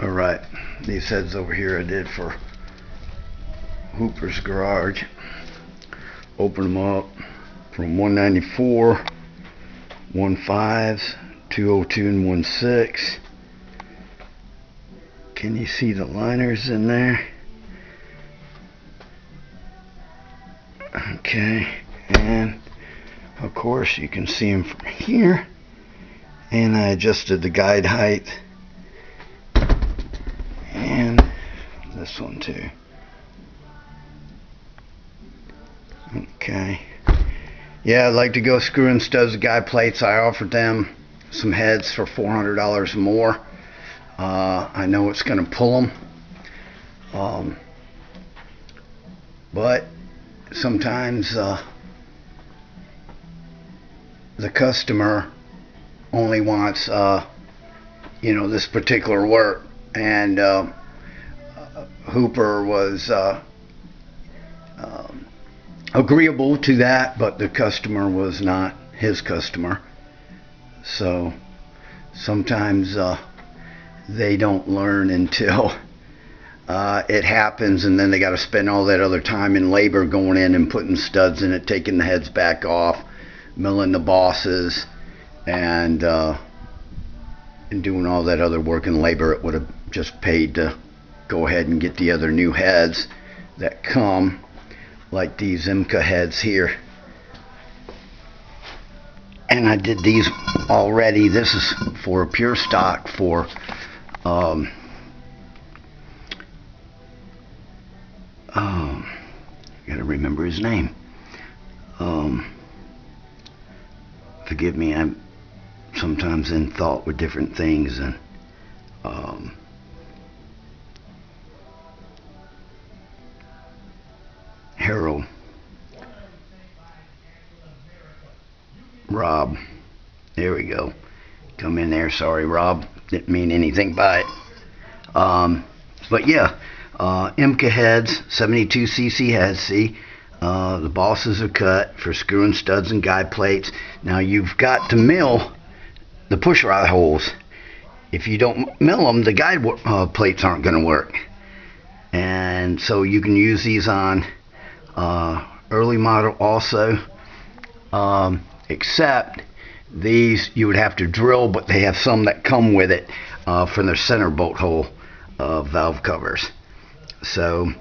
Alright, these heads over here I did for Hooper's Garage. Open them up from 194, 15s, 202 and 16. Can you see the liners in there? Okay, and of course you can see them from here. And I adjusted the guide height. And this one too. Okay. Yeah, I'd like to go screwing studs and guide plates. I offered them some heads for $400 more. I know it's going to pull them. But sometimes the customer only wants this particular work, and Hooper was agreeable to that, but the customer was not his customer. So sometimes they don't learn until it happens, and then they got to spend all that other time and labor going in and putting studs in it, taking the heads back off, milling the bosses, and doing all that other work and labor it would have just paid to go ahead and get the other new heads that come, like these IMCA heads here. And I did these already. This is for a pure stock for gotta remember his name. Forgive me, I'm sometimes in thought with different things, and Harold, Rob, there we go, come in there. Sorry, Rob, didn't mean anything by it. But yeah, IMCA heads, 72cc heads. See, the bosses are cut for screwing studs and guide plates. Now you've got to mill the push rod holes. If you don't mill them, the guide plates aren't going to work. And so you can use these on early model also, except these you would have to drill, but they have some that come with it for their center bolt hole valve covers. So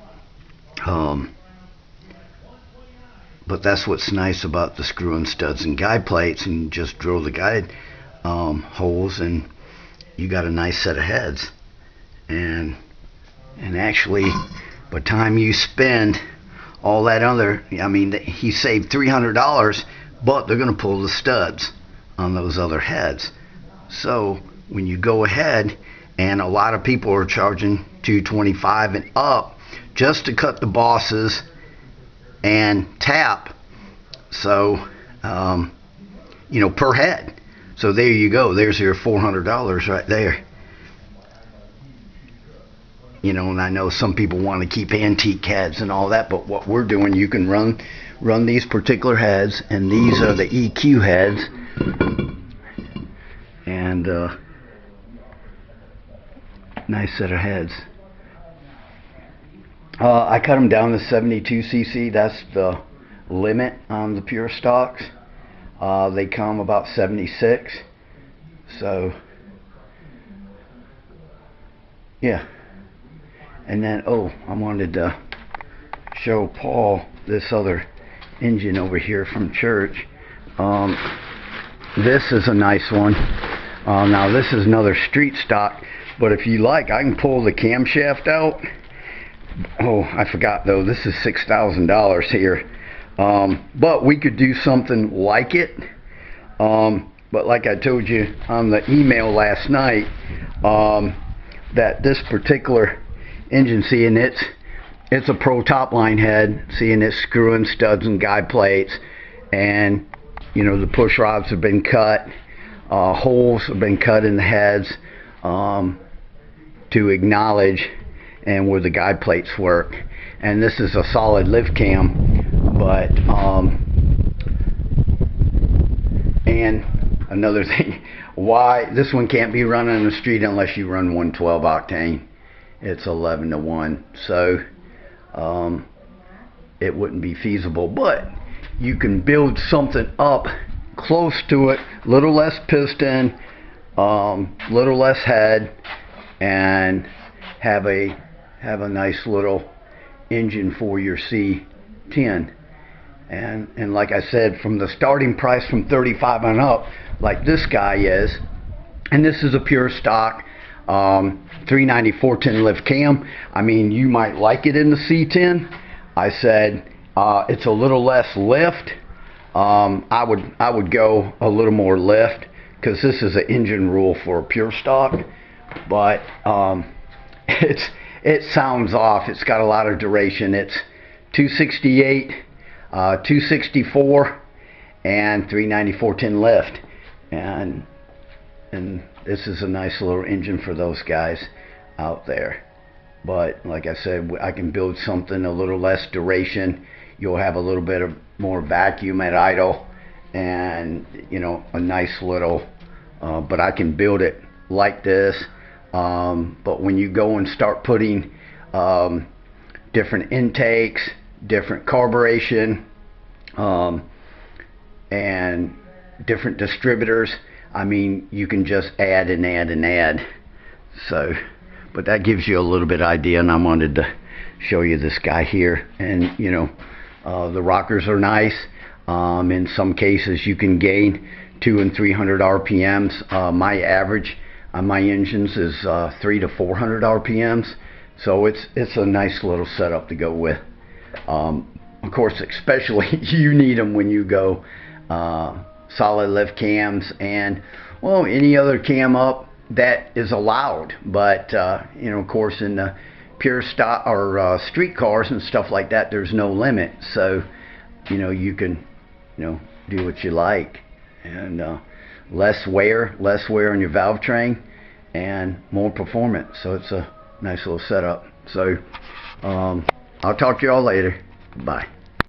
but that's what's nice about the screw-in studs and guide plates, and just drill the guide holes, and you got a nice set of heads. And actually, by the time you spend all that other, I mean, he saved $300, but they're going to pull the studs on those other heads. So when you go ahead, and a lot of people are charging $225 and up just to cut the bosses and tap, so per head. So there you go, there's your $400 right there. And I know some people want to keep antique heads and all that, but what we're doing, you can run these particular heads, and these are the EQ heads, and nice set of heads. I cut them down to 72cc. That's the limit on the pure stocks. They come about 76. So yeah. And then I wanted to show Paul this other engine over here from church. This is a nice one. Now this is another street stock, but if you like, I can pull the camshaft out. I forgot though, this is $6,000 here. But we could do something like it. But like I told you on the email last night, that this particular engine, seeing it's a pro top line head, seeing it's screw-in studs and guide plates, and the push rods have been cut, holes have been cut in the heads to acknowledge and where the guide plates work. And this is a solid lift cam, but and another thing, why this one can't be running in the street unless you run 112 octane. It's 11 to 1, so it wouldn't be feasible, but you can build something up close to it, little less piston, little less head, and have a nice little engine for your C10. And like I said, from the starting price from 35 and up, like this guy is, and this is a pure stock 390 410 lift cam. I mean, you might like it in the C10. I said it's a little less lift. I would go a little more lift because this is an engine rule for a pure stock, but it sounds off. It's got a lot of duration. It's 268, 264, and 390 410 lift, and this is a nice little engine for those guys out there. But like I said, I can build something a little less duration. You'll have a little bit of more vacuum at idle, and you know, a nice little but I can build it like this. But when you go and start putting different intakes, different carburation, and different distributors, I mean, you can just add and add and add. So, but that gives you a little bit of idea, and I wanted to show you this guy here. And you know, the rockers are nice. In some cases you can gain 200 and 300 RPMs. My average on my engines is 300 to 400 RPMs, so it's a nice little setup to go with. Of course, especially you need them when you go solid lift cams and, well, any other cam up that is allowed. But you know, of course, in the pure stock or street cars and stuff like that, there's no limit. So you know, you can, you know, do what you like, and less wear on your valve train and more performance. So it's a nice little setup. So I'll talk to y'all later. Bye.